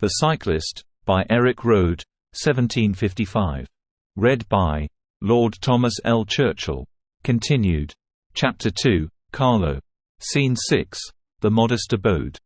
The Cyclist, by Erik Røde, 1755. Read by Lord Thomas L. Churchill. Continued. Chapter 2, Carlo. Scene 6, The Modest Abode.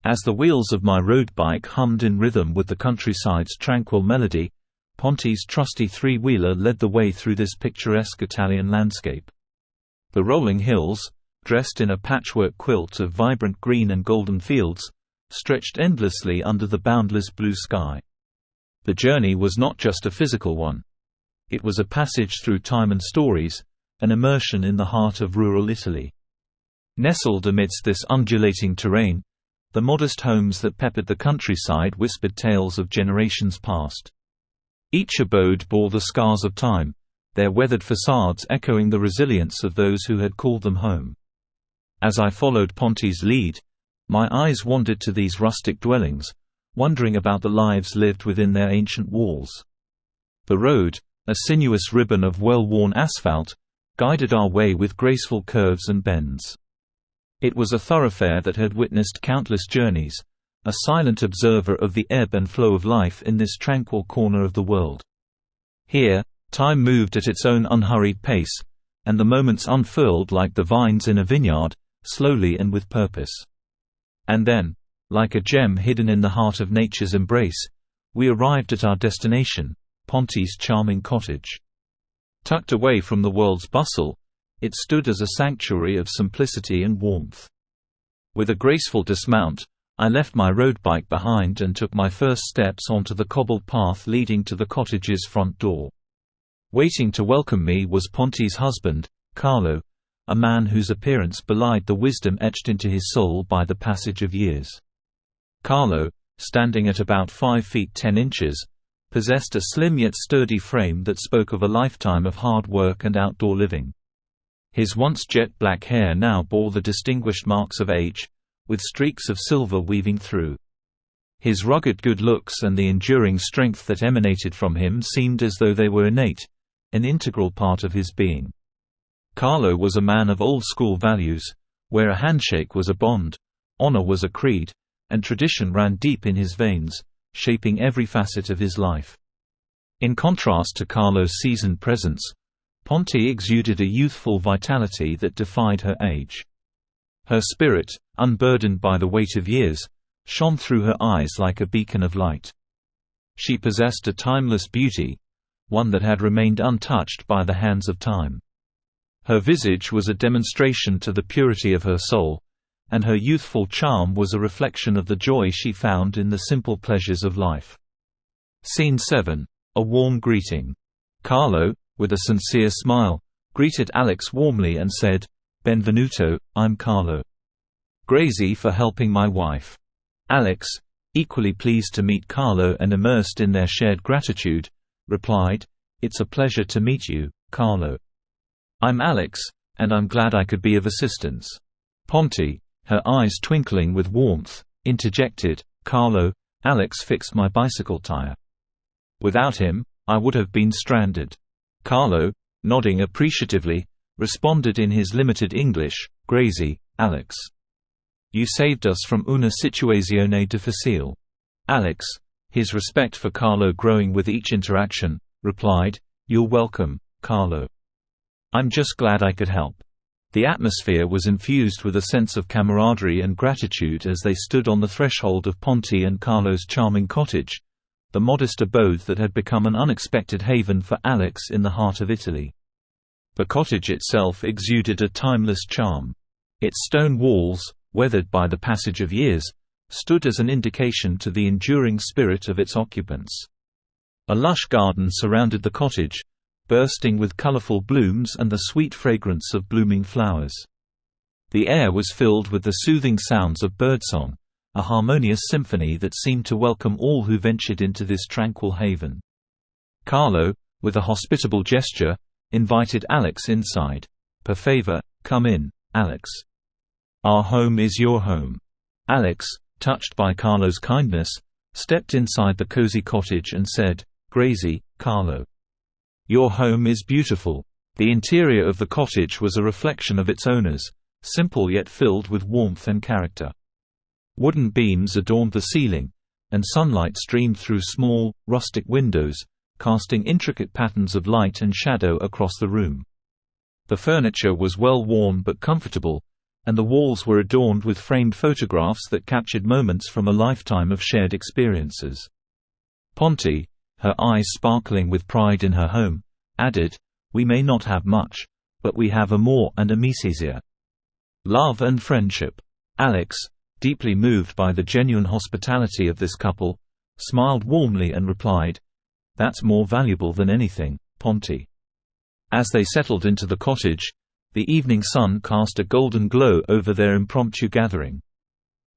As the wheels of my road bike hummed in rhythm with the countryside's tranquil melody, Ponte's trusty three-wheeler led the way through this picturesque Italian landscape. The rolling hills, dressed in a patchwork quilt of vibrant green and golden fields, stretched endlessly under the boundless blue sky. The journey was not just a physical one. It was a passage through time and stories, an immersion in the heart of rural Italy. Nestled amidst this undulating terrain, the modest homes that peppered the countryside whispered tales of generations past. Each abode bore the scars of time, their weathered facades echoing the resilience of those who had called them home. As I followed Ponte's lead, my eyes wandered to these rustic dwellings, wondering about the lives lived within their ancient walls. The road, a sinuous ribbon of well-worn asphalt, guided our way with graceful curves and bends. It was a thoroughfare that had witnessed countless journeys, a silent observer of the ebb and flow of life in this tranquil corner of the world. Here, time moved at its own unhurried pace, and the moments unfurled like the vines in a vineyard, slowly and with purpose. And then, like a gem hidden in the heart of nature's embrace, we arrived at our destination, Ponte's charming cottage. Tucked away from the world's bustle, it stood as a sanctuary of simplicity and warmth. With a graceful dismount, I left my road bike behind and took my first steps onto the cobbled path leading to the cottage's front door. Waiting to welcome me was Ponte's husband, Carlo, a man whose appearance belied the wisdom etched into his soul by the passage of years. Carlo, standing at about 5 feet 10 inches, possessed a slim yet sturdy frame that spoke of a lifetime of hard work and outdoor living. His once jet-black hair now bore the distinguished marks of age, with streaks of silver weaving through. His rugged good looks and the enduring strength that emanated from him seemed as though they were innate, an integral part of his being. Carlo was a man of old-school values, where a handshake was a bond, honor was a creed, and tradition ran deep in his veins, shaping every facet of his life. In contrast to Carlo's seasoned presence, Ponte exuded a youthful vitality that defied her age. Her spirit, unburdened by the weight of years, shone through her eyes like a beacon of light. She possessed a timeless beauty, one that had remained untouched by the hands of time. Her visage was a demonstration to the purity of her soul, and her youthful charm was a reflection of the joy she found in the simple pleasures of life. Scene 7, A Warm Greeting. Carlo, with a sincere smile, greeted Alex warmly and said, "Benvenuto, I'm Carlo. Grazie for helping my wife." Alex, equally pleased to meet Carlo and immersed in their shared gratitude, replied, "It's a pleasure to meet you, Carlo. I'm Alex, and I'm glad I could be of assistance." Ponte, her eyes twinkling with warmth, interjected, "Carlo, Alex fixed my bicycle tire. Without him, I would have been stranded." Carlo, nodding appreciatively, responded in his limited English, "Grazie, Alex. You saved us from una situazione difficile." Alex, his respect for Carlo growing with each interaction, replied, "You're welcome, Carlo. I'm just glad I could help." The atmosphere was infused with a sense of camaraderie and gratitude as they stood on the threshold of Ponte and Carlo's charming cottage, the modest abode that had become an unexpected haven for Alex in the heart of Italy. The cottage itself exuded a timeless charm. Its stone walls, weathered by the passage of years, stood as an indication to the enduring spirit of its occupants. A lush garden surrounded the cottage, bursting with colorful blooms and the sweet fragrance of blooming flowers. The air was filled with the soothing sounds of birdsong, a harmonious symphony that seemed to welcome all who ventured into this tranquil haven. Carlo, with a hospitable gesture, invited Alex inside. "Per favor, come in, Alex. Our home is your home." Alex, touched by Carlo's kindness, stepped inside the cozy cottage and said, "Grazie, Carlo. Your home is beautiful." The interior of the cottage was a reflection of its owners, simple yet filled with warmth and character. Wooden beams adorned the ceiling, and sunlight streamed through small, rustic windows, casting intricate patterns of light and shadow across the room. The furniture was well worn but comfortable, and the walls were adorned with framed photographs that captured moments from a lifetime of shared experiences. Ponty, her eyes sparkling with pride in her home, added, "We may not have much, but we have amor and amicizia. Love and friendship." Alex, deeply moved by the genuine hospitality of this couple, smiled warmly and replied, "That's more valuable than anything, Ponty." As they settled into the cottage, the evening sun cast a golden glow over their impromptu gathering.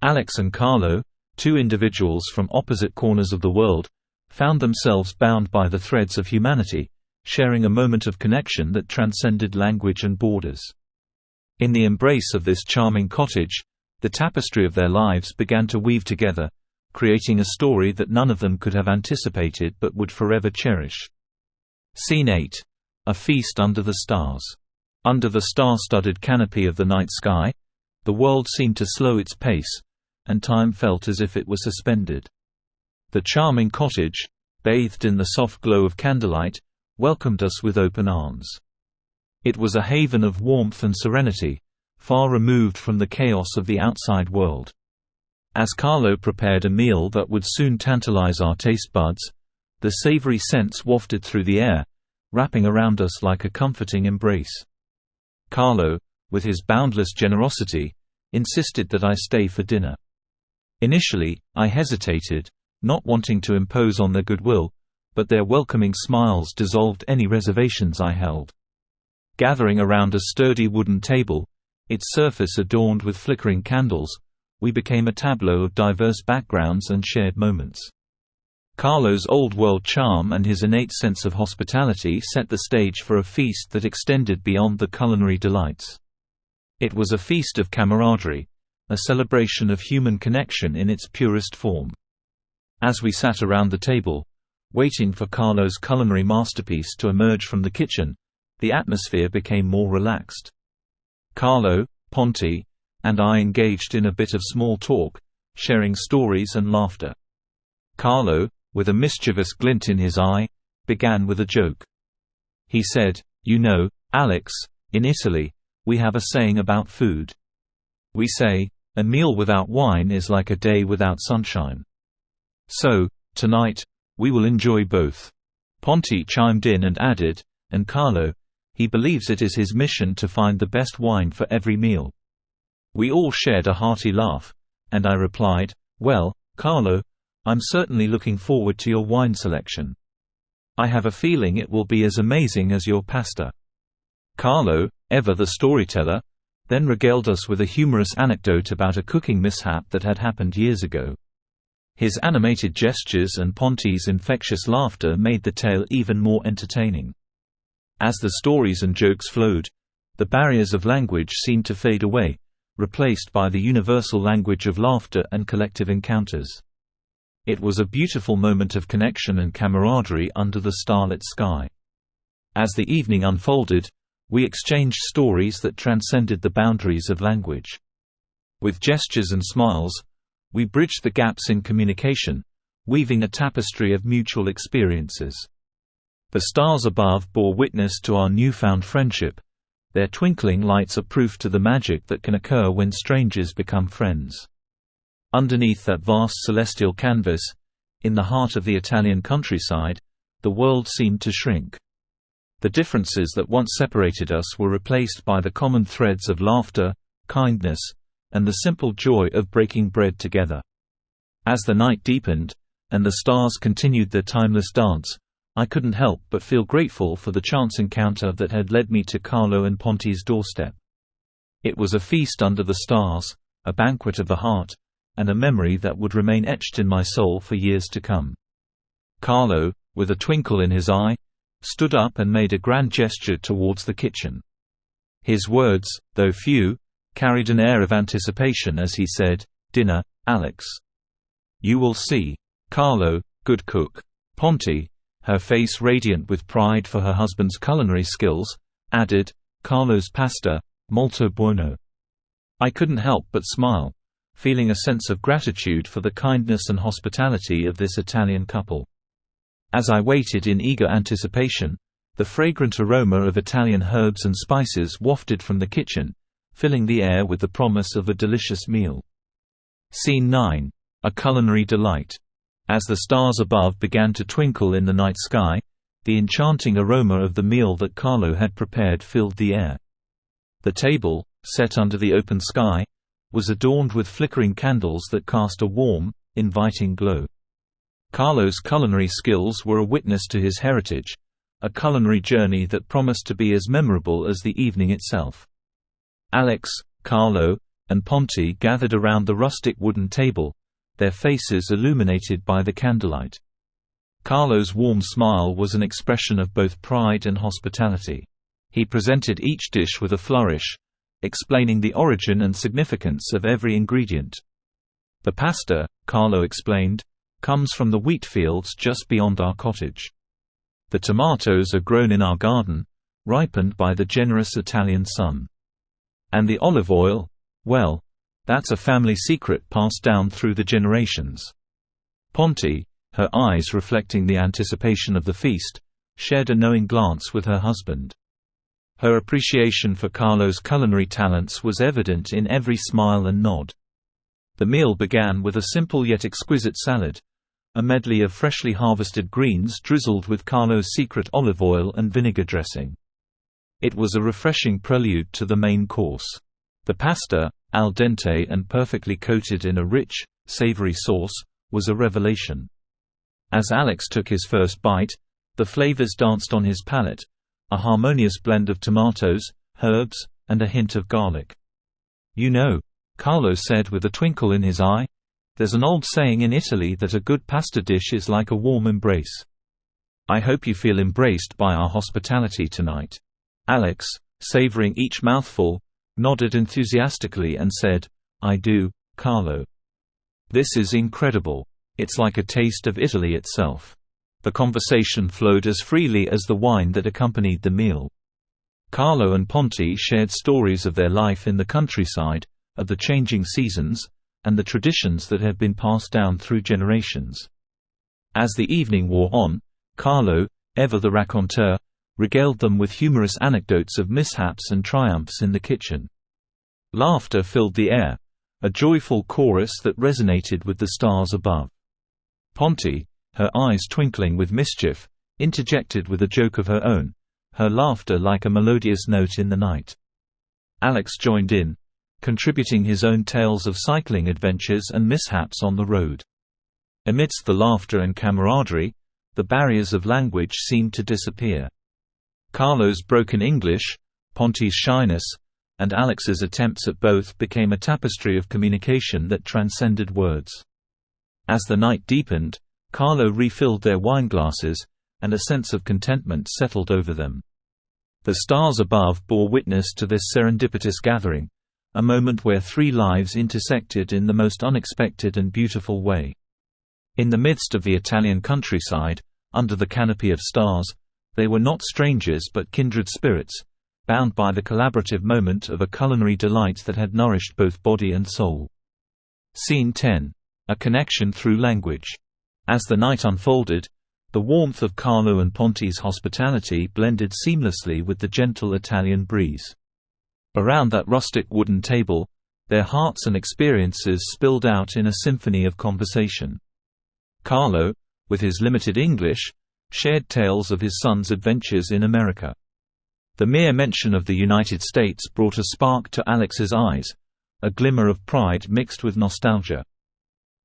Alex and Carlo, two individuals from opposite corners of the world, found themselves bound by the threads of humanity, sharing a moment of connection that transcended language and borders. In the embrace of this charming cottage, the tapestry of their lives began to weave together, creating a story that none of them could have anticipated but would forever cherish. Scene 8. A feast under the stars. Under the star-studded canopy of the night sky, the world seemed to slow its pace, and time felt as if it were suspended. The charming cottage, bathed in the soft glow of candlelight, welcomed us with open arms. It was a haven of warmth and serenity, far removed from the chaos of the outside world. As Carlo prepared a meal that would soon tantalize our taste buds, the savory scents wafted through the air, wrapping around us like a comforting embrace. Carlo, with his boundless generosity, insisted that I stay for dinner. Initially, I hesitated, not wanting to impose on their goodwill, but their welcoming smiles dissolved any reservations I held. Gathering around a sturdy wooden table, its surface adorned with flickering candles, we became a tableau of diverse backgrounds and shared moments. Carlo's old-world charm and his innate sense of hospitality set the stage for a feast that extended beyond the culinary delights. It was a feast of camaraderie, a celebration of human connection in its purest form. As we sat around the table, waiting for Carlo's culinary masterpiece to emerge from the kitchen, the atmosphere became more relaxed. Carlo, Ponty, and I engaged in a bit of small talk, sharing stories and laughter. Carlo, with a mischievous glint in his eye, began with a joke. He said, "You know, Alex, in Italy, we have a saying about food. We say, a meal without wine is like a day without sunshine. So, tonight, we will enjoy both." Ponty chimed in and added, "And Carlo, he believes it is his mission to find the best wine for every meal." We all shared a hearty laugh, and I replied, "Well, Carlo, I'm certainly looking forward to your wine selection. I have a feeling it will be as amazing as your pasta." Carlo, ever the storyteller, then regaled us with a humorous anecdote about a cooking mishap that had happened years ago. His animated gestures and Ponty's infectious laughter made the tale even more entertaining. As the stories and jokes flowed, the barriers of language seemed to fade away, replaced by the universal language of laughter and collective encounters. It was a beautiful moment of connection and camaraderie under the starlit sky. As the evening unfolded, we exchanged stories that transcended the boundaries of language. With gestures and smiles, we bridged the gaps in communication, weaving a tapestry of mutual experiences. The stars above bore witness to our newfound friendship, their twinkling lights are proof to the magic that can occur when strangers become friends. Underneath that vast celestial canvas, in the heart of the Italian countryside, the world seemed to shrink. The differences that once separated us were replaced by the common threads of laughter, kindness, and the simple joy of breaking bread together. As the night deepened, and the stars continued their timeless dance, I couldn't help but feel grateful for the chance encounter that had led me to Carlo and Ponty's doorstep. It was a feast under the stars, a banquet of the heart, and a memory that would remain etched in my soul for years to come. Carlo, with a twinkle in his eye, stood up and made a grand gesture towards the kitchen. His words, though few, carried an air of anticipation as he said, "Dinner, Alex. You will see. Carlo, good cook." Ponty, her face radiant with pride for her husband's culinary skills, added, "Carlo's pasta, molto buono." I couldn't help but smile, feeling a sense of gratitude for the kindness and hospitality of this Italian couple. As I waited in eager anticipation, the fragrant aroma of Italian herbs and spices wafted from the kitchen, filling the air with the promise of a delicious meal. Scene 9. A culinary delight. As the stars above began to twinkle in the night sky, the enchanting aroma of the meal that Carlo had prepared filled the air. The table, set under the open sky, was adorned with flickering candles that cast a warm, inviting glow. Carlo's culinary skills were a witness to his heritage, a culinary journey that promised to be as memorable as the evening itself. Alex, Carlo, and Ponti gathered around the rustic wooden table, their faces illuminated by the candlelight. Carlo's warm smile was an expression of both pride and hospitality. He presented each dish with a flourish, explaining the origin and significance of every ingredient. "The pasta," Carlo explained, "comes from the wheat fields just beyond our cottage. The tomatoes are grown in our garden, ripened by the generous Italian sun. And the olive oil, well, that's a family secret passed down through the generations." Ponti, her eyes reflecting the anticipation of the feast, shared a knowing glance with her husband. Her appreciation for Carlo's culinary talents was evident in every smile and nod. The meal began with a simple yet exquisite salad, a medley of freshly harvested greens drizzled with Carlo's secret olive oil and vinegar dressing. It was a refreshing prelude to the main course. The pasta, al dente and perfectly coated in a rich, savory sauce, was a revelation. As Alex took his first bite, the flavors danced on his palate, a harmonious blend of tomatoes, herbs, and a hint of garlic. "You know," Carlo said with a twinkle in his eye, "there's an old saying in Italy that a good pasta dish is like a warm embrace. I hope you feel embraced by our hospitality tonight." Alex, savoring each mouthful, nodded enthusiastically and said, "I do, Carlo. This is incredible. It's like a taste of Italy itself." The conversation flowed as freely as the wine that accompanied the meal. Carlo and Ponti shared stories of their life in the countryside, of the changing seasons, and the traditions that had been passed down through generations. As the evening wore on, Carlo, ever the raconteur, regaled them with humorous anecdotes of mishaps and triumphs in the kitchen. Laughter filled the air, a joyful chorus that resonated with the stars above. Ponti, her eyes twinkling with mischief, interjected with a joke of her own, her laughter like a melodious note in the night. Alex joined in, contributing his own tales of cycling adventures and mishaps on the road. Amidst the laughter and camaraderie, the barriers of language seemed to disappear. Carlo's broken English, Ponti's shyness, and Alex's attempts at both became a tapestry of communication that transcended words. As the night deepened, Carlo refilled their wineglasses, and a sense of contentment settled over them. The stars above bore witness to this serendipitous gathering, a moment where three lives intersected in the most unexpected and beautiful way. In the midst of the Italian countryside, under the canopy of stars, they were not strangers but kindred spirits, bound by the collaborative moment of a culinary delight that had nourished both body and soul. Scene 10. A connection through language. As the night unfolded, the warmth of Carlo and Ponti's hospitality blended seamlessly with the gentle Italian breeze. Around that rustic wooden table, their hearts and experiences spilled out in a symphony of conversation. Carlo, with his limited English, shared tales of his son's adventures in America. The mere mention of the United States brought a spark to Alex's eyes, a glimmer of pride mixed with nostalgia.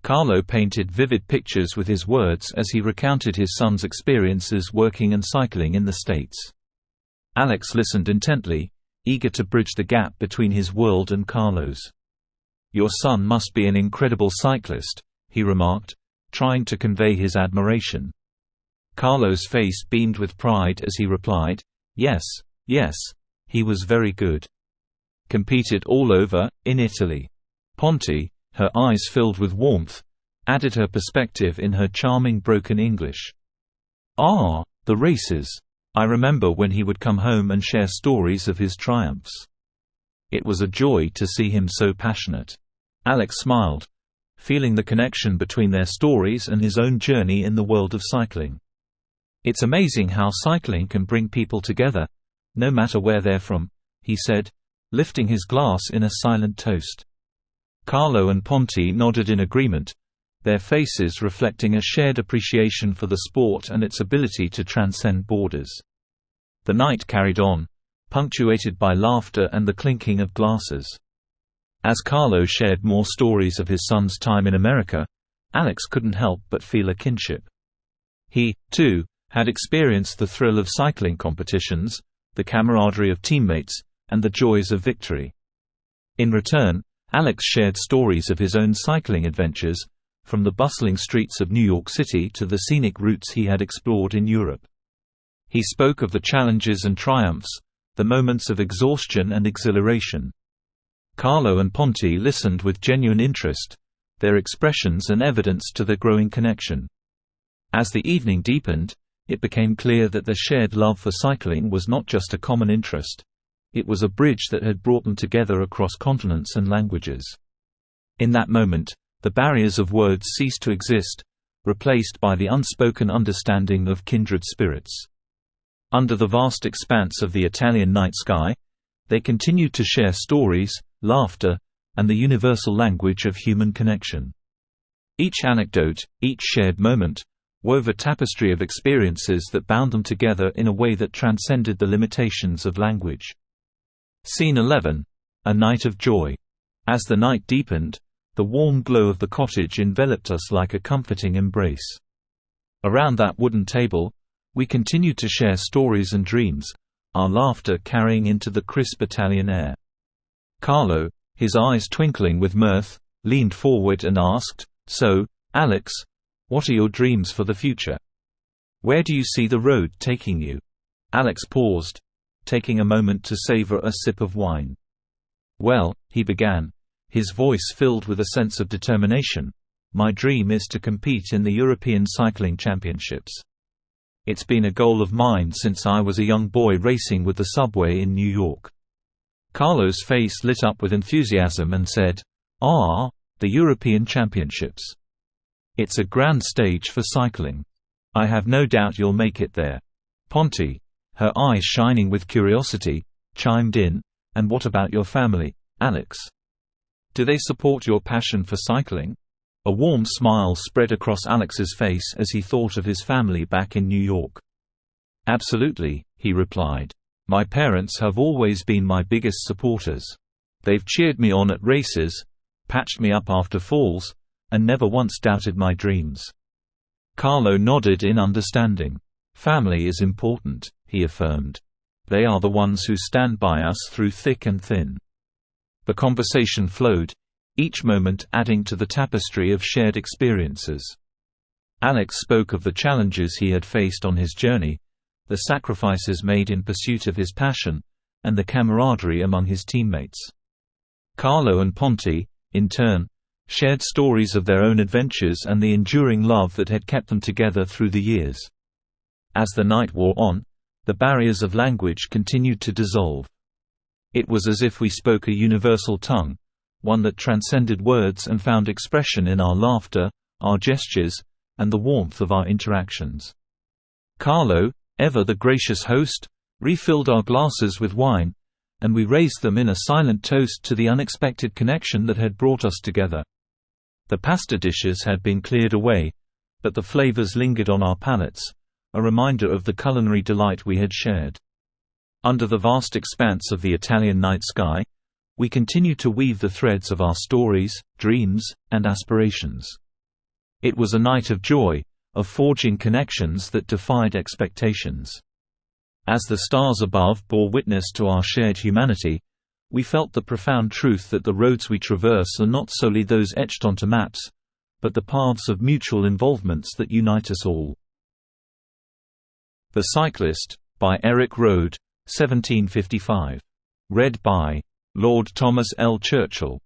Carlo painted vivid pictures with his words as he recounted his son's experiences working and cycling in the States. Alex listened intently, eager to bridge the gap between his world and Carlo's. "Your son must be an incredible cyclist," he remarked, trying to convey his admiration. Carlo's face beamed with pride as he replied, "Yes, yes, he was very good. Competed all over, in Italy." Ponti, her eyes filled with warmth, added her perspective in her charming broken English. "Ah, the races. I remember when he would come home and share stories of his triumphs. It was a joy to see him so passionate." Alex smiled, feeling the connection between their stories and his own journey in the world of cycling. "It's amazing how cycling can bring people together, no matter where they're from," he said, lifting his glass in a silent toast. Carlo and Ponti nodded in agreement, their faces reflecting a shared appreciation for the sport and its ability to transcend borders. The night carried on, punctuated by laughter and the clinking of glasses. As Carlo shared more stories of his son's time in America, Alex couldn't help but feel a kinship. He, too, had experienced the thrill of cycling competitions, the camaraderie of teammates, and the joys of victory. In return, Alex shared stories of his own cycling adventures, from the bustling streets of New York City to the scenic routes he had explored in Europe. He spoke of the challenges and triumphs, the moments of exhaustion and exhilaration. Carlo and Ponti listened with genuine interest, their expressions an evidence to their growing connection. As the evening deepened, it became clear that their shared love for cycling was not just a common interest. It was a bridge that had brought them together across continents and languages. In that moment, the barriers of words ceased to exist, replaced by the unspoken understanding of kindred spirits. Under the vast expanse of the Italian night sky, they continued to share stories, laughter, and the universal language of human connection. Each anecdote, each shared moment, wove a tapestry of experiences that bound them together in a way that transcended the limitations of language. Scene 11. A Night of Joy. As the night deepened, the warm glow of the cottage enveloped us like a comforting embrace. Around that wooden table, we continued to share stories and dreams, our laughter carrying into the crisp Italian air. Carlo, his eyes twinkling with mirth, leaned forward and asked, "So, Alex, what are your dreams for the future? Where do you see the road taking you?" Alex paused, taking a moment to savor a sip of wine. "Well," he began, his voice filled with a sense of determination, "my dream is to compete in the European Cycling Championships. It's been a goal of mine since I was a young boy racing with the subway in New York." Carlo's face lit up with enthusiasm and said, "Ah, the European Championships. It's a grand stage for cycling. I have no doubt you'll make it there." Ponti, her eyes shining with curiosity, chimed in, "And what about your family, Alex? Do they support your passion for cycling?" A warm smile spread across Alex's face as he thought of his family back in New York. "Absolutely," he replied. "My parents have always been my biggest supporters. They've cheered me on at races, patched me up after falls, and never once doubted my dreams." Carlo nodded in understanding. "Family is important," he affirmed. "They are the ones who stand by us through thick and thin." The conversation flowed, each moment adding to the tapestry of shared experiences. Alex spoke of the challenges he had faced on his journey, the sacrifices made in pursuit of his passion, and the camaraderie among his teammates. Carlo and Ponti, in turn, shared stories of their own adventures and the enduring love that had kept them together through the years. As the night wore on, the barriers of language continued to dissolve. It was as if we spoke a universal tongue, one that transcended words and found expression in our laughter, our gestures, and the warmth of our interactions. Carlo, ever the gracious host, refilled our glasses with wine, and we raised them in a silent toast to the unexpected connection that had brought us together. The pasta dishes had been cleared away, but the flavors lingered on our palates, a reminder of the culinary delight we had shared. Under the vast expanse of the Italian night sky, we continued to weave the threads of our stories, dreams, and aspirations. It was a night of joy, of forging connections that defied expectations. As the stars above bore witness to our shared humanity, we felt the profound truth that the roads we traverse are not solely those etched onto maps, but the paths of mutual involvements that unite us all. The Cyclist, by Erik Røde, 1755. Read by Lord Thomas L. Churchill.